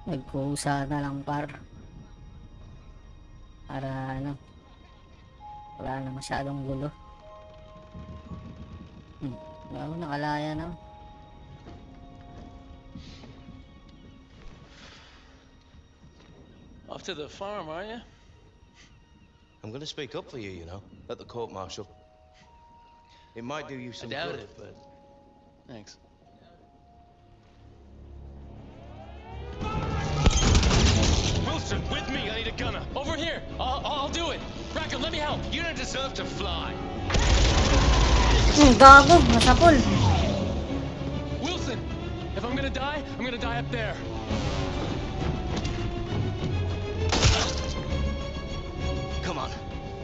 Nagkusa na lang para ano, wala na masyadong gulo. Nakalaya na. Off to the farm, are you? I'm gonna speak up for you, you know, at the court-martial. It might do you some I doubt good. it, but thanks. Wilson, with me. I need a gunner. Over here. I'll do it. Rackham, let me help. You don't deserve to fly. Gago, masapol. Wilson, if I'm gonna die up there. Come on,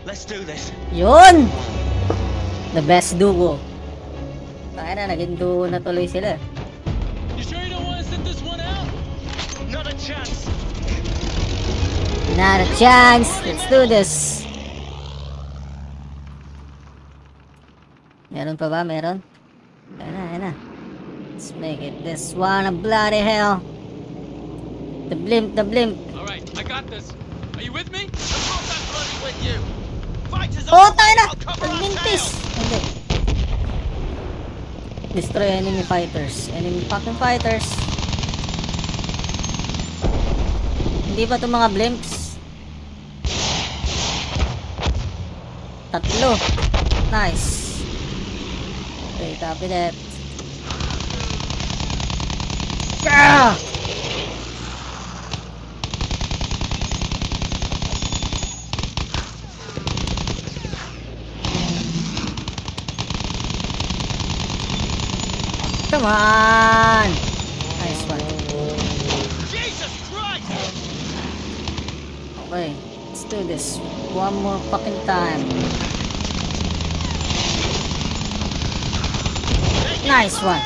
let's do this. Yun! The best duo. Kaya na, naging duo na tuloy sila. You sure you don't want to sit this one out? Not a chance. Not a chance. Let's do this. Meron pa ba? Meron? Ayan na. Let's make it this one a bloody hell. The blimp. All right, I got this. Are you with me? Of course I'm bloody with you. Fighters Oh, tayo na! I'll cover our Nagmintis! tails. Hindi. Destroy enemy fighters. Enemy fucking fighters. Hindi ba itong mga blimps? Tatlo. Nice. Okay, copy that. Ah! Come on! Nice one. Jesus Christ! Okay, let's do this one more fucking time. Nice one.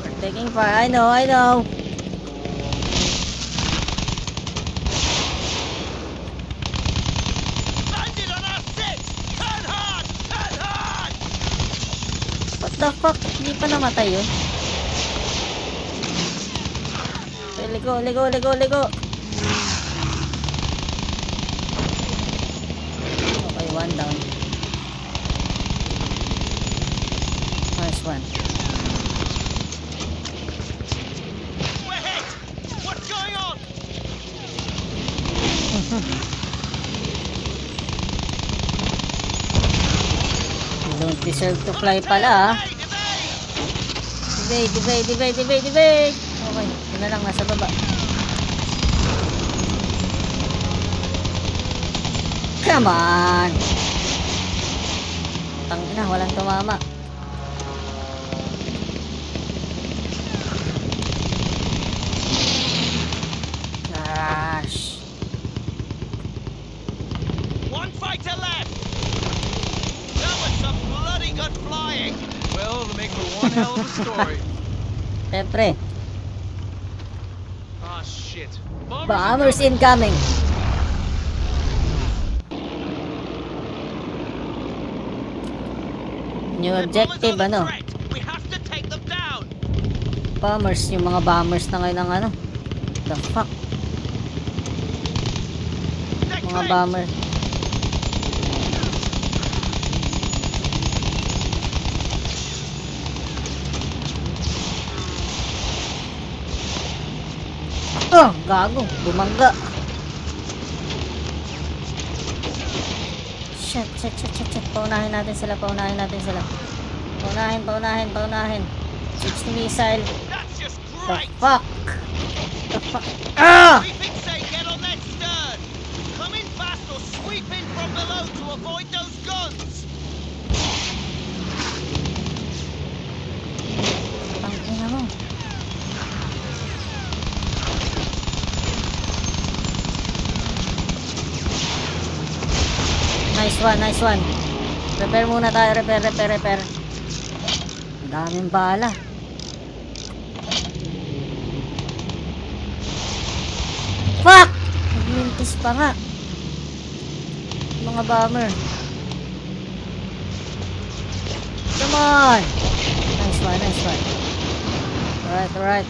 We're taking fire. I know. Landed on our six! Turn hard! What the fuck? Hindi pa namatay yun. Okay, ligo. Okay, one down. Nice one. We're hit! What's going on? You don't deserve to fly pala, ah. Evade. Okay, yun na lang, nasa baba. Come on! Tangina, walang tumama. Gosh. One fighter left! That was some bloody good flying! Well, it'll make for one hell of a story. Siyempre, Ah, shit. bombers incoming. New objective, ano? We have to take them down! Bombers, yung mga bombers na ngayon ng ano? The fuck? Next Mga ring. bomber. Oh, gago. Bumangga. Shit. Paunahin natin sila. Paunahin. 60 missile. That's just The great! fuck? Ah! We think say get on that stern! Come in fast or sweep in from below to avoid those guns! Tangina mo. Nice one. Repair muna tayo. Repair. Ang daming bala. Fuck! Nagmintis pa nga. Mga bomber. Come on! Nice one. Alright.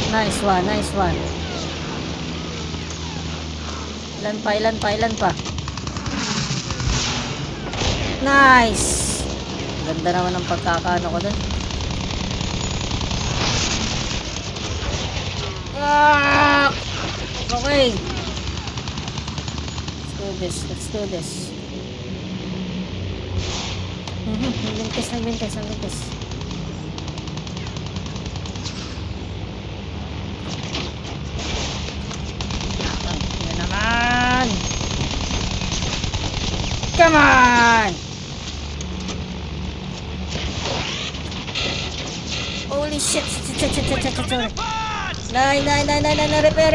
Nice one, nice one. Ilan pa. Nice! Ganda naman ng pagkakaano ko dun. Ah! Okay. Let's do this. Nagbintis. Yan naman! Come on! Holy shit! Sorry. Nine, repair.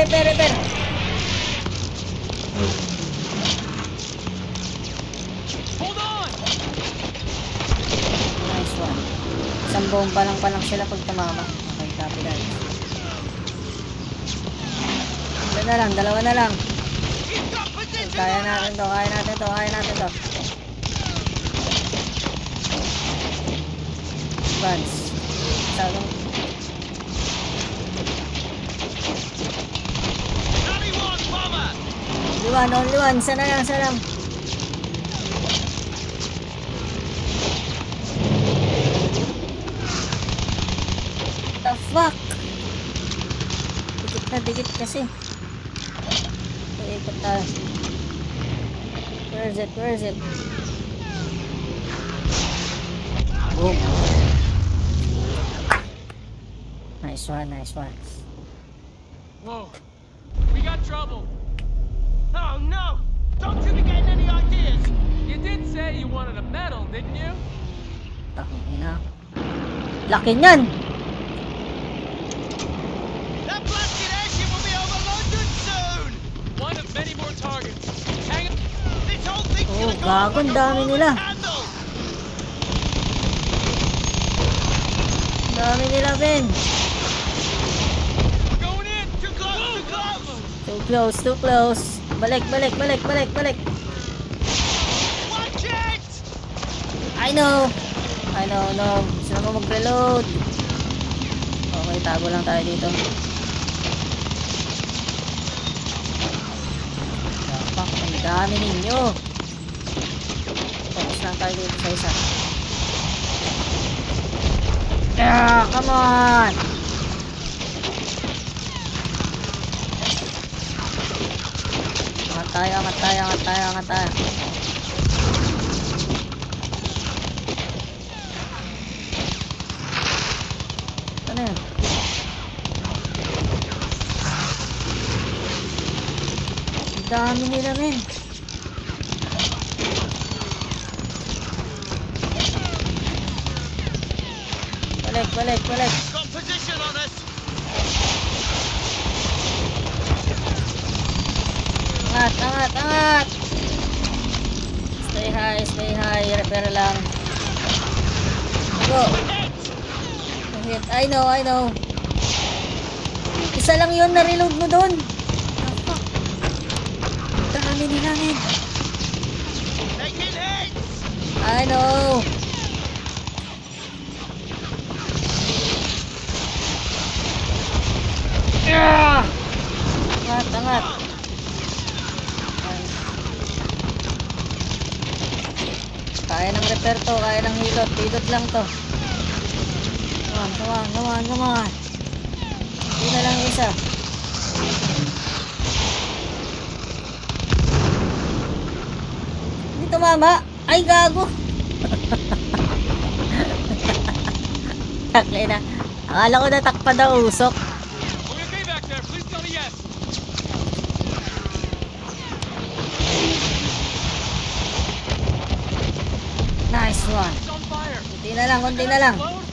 Hold on! Nice one. Isang bomba lang sila pag tumama. Okay, copy that. Dalawa na lang. Kaya natin to. Advance. Sagong. Only one. Sana lang. The fuck? Dikit kasi. Ikot tayo. Where is it? Boom. Nice one. Whoa. We got trouble. Oh no! Don't you be getting any ideas! You did say you wanted a medal, didn't you? Takina. Laki niyan! That blasted airship will be over London soon! One of many more targets. Hang on. This whole thing's Oh, gonna go gago, up ang like a dami Roman nila. candle. Dami nila, Ben. We're going in. Too close! Too close. Balik. Watch it! I know. Sino mo mag-reload? Okay, tago lang tayo dito. Dapak, ang dami ninyo. Focus lang tayo dito sa isa. Yeah, come on! Angat tayo. Ano yun? Ang dami nila, men. Balik. Got position on us! Angat. Stay high. Repair lang. Go. Hit. I know. Isa lang yun, na-reload mo doon. Dami nila, men. Taking hits! I know. Yeah! Angat. Kaya ng repair to, kaya ng hilot. Hilot lang to. Come on. Hindi na lang isa. Hindi tumama. Ay, gago. Takli na. Akala ko natakpan na usok. Are we okay back there? Please tell me yes. Nice one. It's on fire. Kunti na lang. Load?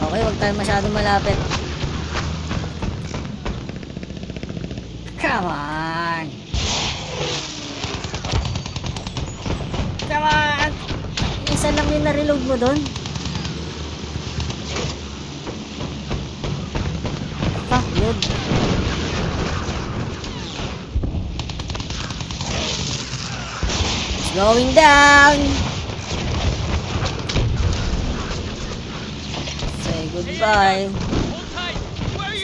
Okay, huwag tayo masyadong malapit. Come on. Isa lang yung na-reload mo doon. Fuck, good. It's going down. Say goodbye. Hold tight.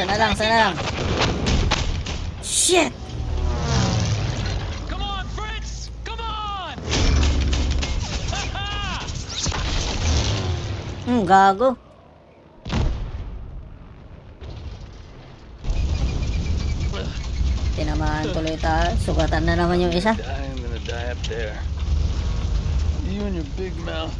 Sana lang, sana lang. Shit! Come on, Fritz! Come on! Gago. Tinamaan tuloy tayo. Sugatan na naman yung isa. I'm gonna die up there. You and your big mouth.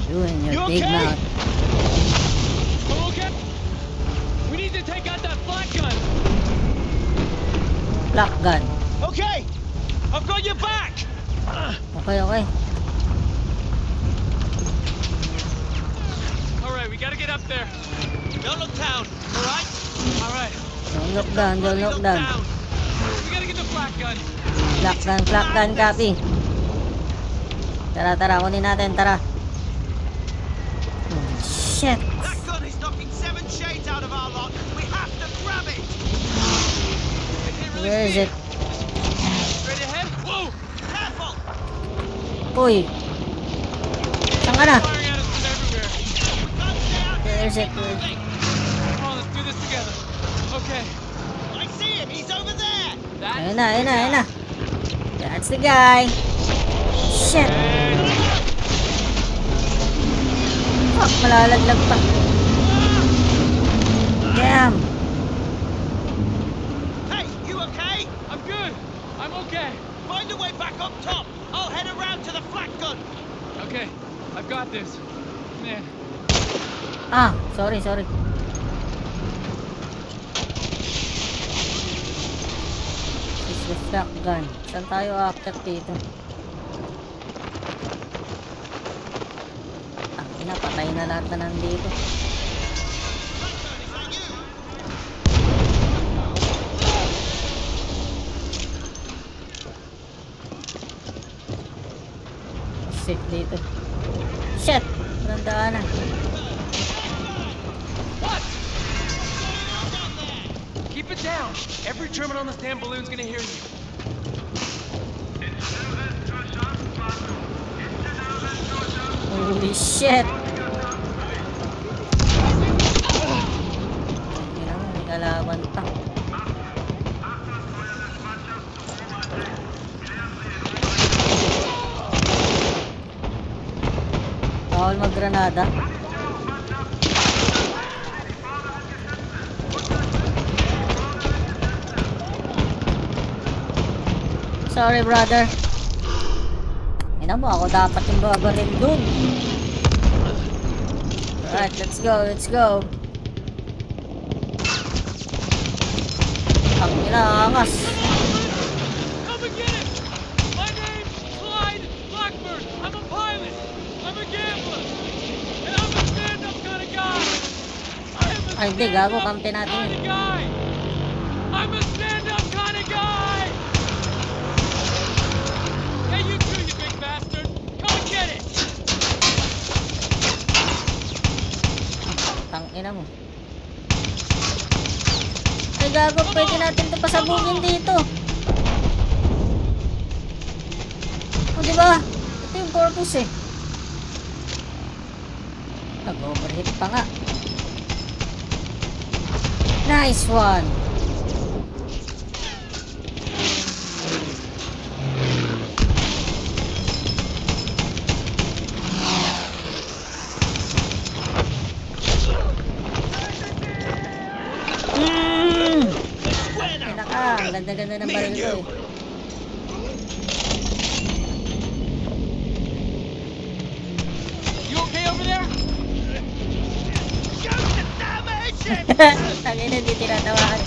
You and your You big okay? mouth. Oh, okay. We need to take out that flak gun. Black gun. Okay, I've got your back. Okay, okay. All right, we gotta get up there. Don't look down, all right? All right, Don't look down, don't look down. we gotta get the flak gun. Black gun, copy. Tara, tara, kunin natin, tara. Oh, shit. That gun is knocking 7 shades out of our lot. We have to grab it. I can't really Where is see it? Straight ahead. Whoa! Careful. Uy. Saan ka na? Firing at us from everywhere. We can't stay out here. Where is it? Where is it? Come on, let's do this together. Okay. I see him. He's over there. Ayun na, ayun na, ayun na. That's the guy. Shit. Fuck, malalaglag pa. Damn. Hey, you okay? I'm good. I'm okay. Find a way back up top. I'll head around to the flak gun. Okay, I've got this. Man, Ah, sorry, sorry. This is the shotgun. Saan tayo aakyat dito? Pinapatay na lahat na nandito. Safe dito. Shit! Walang daanan. what? Keep it down. Every German on this damn balloon's gonna hear you. Holy shit! Hindi na, may kalaban pa. Bawal mag-granada. Sorry, brother. Ina mo, ako dapat yung babaril dun. Alright, let's go, let's go. Ang ina, angas. Come and get it! My name's Clyde Blackburn. I'm a pilot. I'm a gambler. And I'm a stand-up kind of guy. I am a Ay, hindi, gago, stand-up kampi natin kind yun. of guy. I'm a stand-up kind of guy. Hey, you too, you big bastard. Come and get it. Tang ina mo. Ay, gago, pwede natin ito pasabugin dito. O, diba? Ito yung purpose eh. Nag-overhit pa nga. Nice one! Ang ganda-ganda ng baril ko eh. You okay over there? Shoot the damage! Tangina, hindi tinatawakan.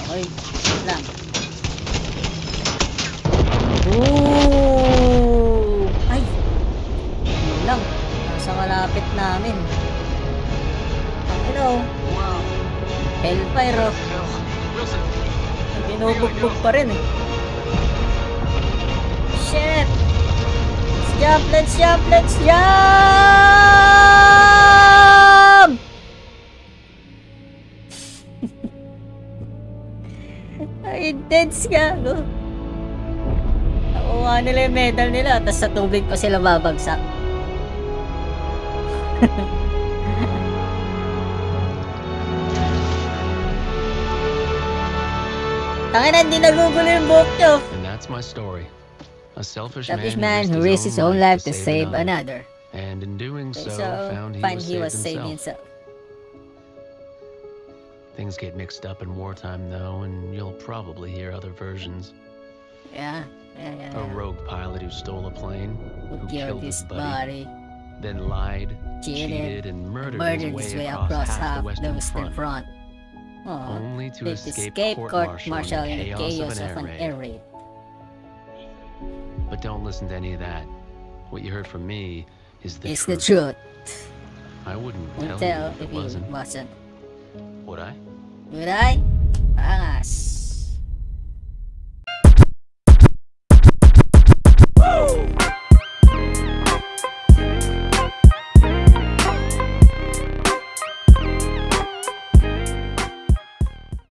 Okay, wait lang. Ooh! Ay! Ano lang, nasa malapit namin. Ano? Wow. Hellfire oh. Wilson, Binubugbog pa rin eh. Shit! Let's jump! Let's jump! Let's jump! Ay, intense nga, no? Nakuha nila yung medal nila, tapos sa tubig pa sila babagsak. Tangina, hindi nagugulo yung buhok nyo. And that's my story. A selfish Man who risked his own life to save another. And in doing so, So, found he was saving himself. Things get mixed up in wartime, though, and you'll probably hear other versions. Yeah. A rogue pilot who stole a plane, Who who killed killed his his buddy, then lied, cheated, and murdered his way across half the Western Front. Oh, only to they escape court-martial in the chaos of of an air raid. But don't listen to any of that. What you heard from me is the It's truth. the truth. I wouldn't Won't tell tell you if if it it wasn't. wasn't. Would I? Would I? Angas.